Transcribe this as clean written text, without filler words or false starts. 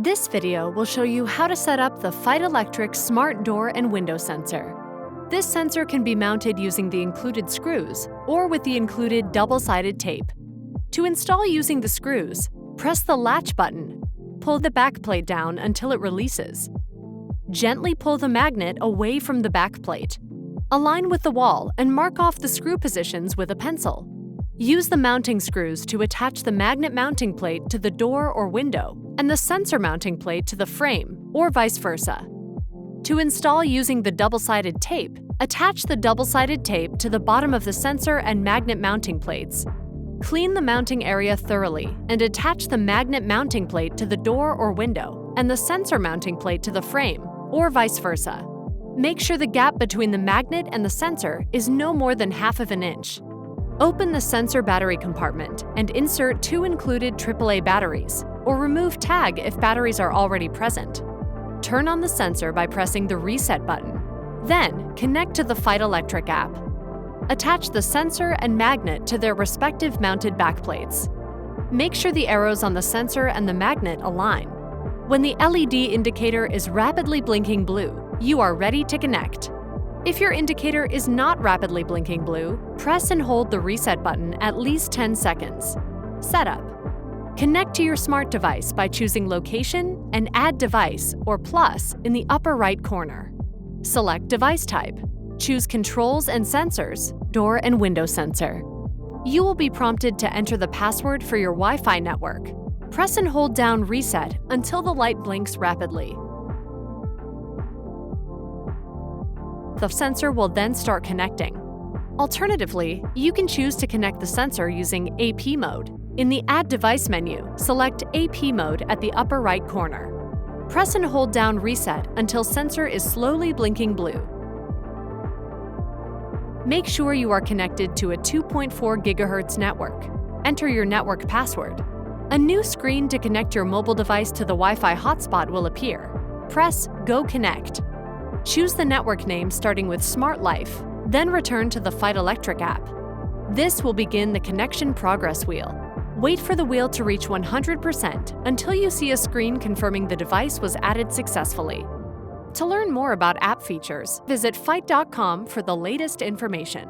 This video will show you how to set up the Feit Electric Smart Door and Window Sensor. This sensor can be mounted using the included screws or with the included double-sided tape. To install using the screws, press the latch button. Pull the backplate down until it releases. Gently pull the magnet away from the backplate. Align with the wall and mark off the screw positions with a pencil. Use the mounting screws to attach the magnet mounting plate to the door or window and the sensor mounting plate to the frame, or vice versa. To install using the double-sided tape, attach the double-sided tape to the bottom of the sensor and magnet mounting plates. Clean the mounting area thoroughly and attach the magnet mounting plate to the door or window and the sensor mounting plate to the frame, or vice versa. Make sure the gap between the magnet and the sensor is no more than ½ of an inch. Open the sensor battery compartment and insert 2 included AAA batteries, or remove tag if batteries are already present. Turn on the sensor by pressing the reset button. Then, connect to the Feit Electric app. Attach the sensor and magnet to their respective mounted backplates. Make sure the arrows on the sensor and the magnet align. When the LED indicator is rapidly blinking blue, you are ready to connect. If your indicator is not rapidly blinking blue, press and hold the reset button at least 10 seconds. Setup. Connect to your smart device by choosing Location and Add Device, or plus, in the upper right corner. Select device type. Choose Controls and Sensors, Door and Window Sensor. You will be prompted to enter the password for your Wi-Fi network. Press and hold down Reset until the light blinks rapidly. The sensor will then start connecting. Alternatively, you can choose to connect the sensor using AP mode. In the Add Device menu, select AP mode at the upper right corner. Press and hold down Reset until sensor is slowly blinking blue. Make sure you are connected to a 2.4 GHz network. Enter your network password. A new screen to connect your mobile device to the Wi-Fi hotspot will appear. Press Go Connect. Choose the network name starting with Smart Life, then return to the Feit Electric app. This will begin the connection progress wheel. Wait for the wheel to reach 100% until you see a screen confirming the device was added successfully. To learn more about app features, visit feit.com for the latest information.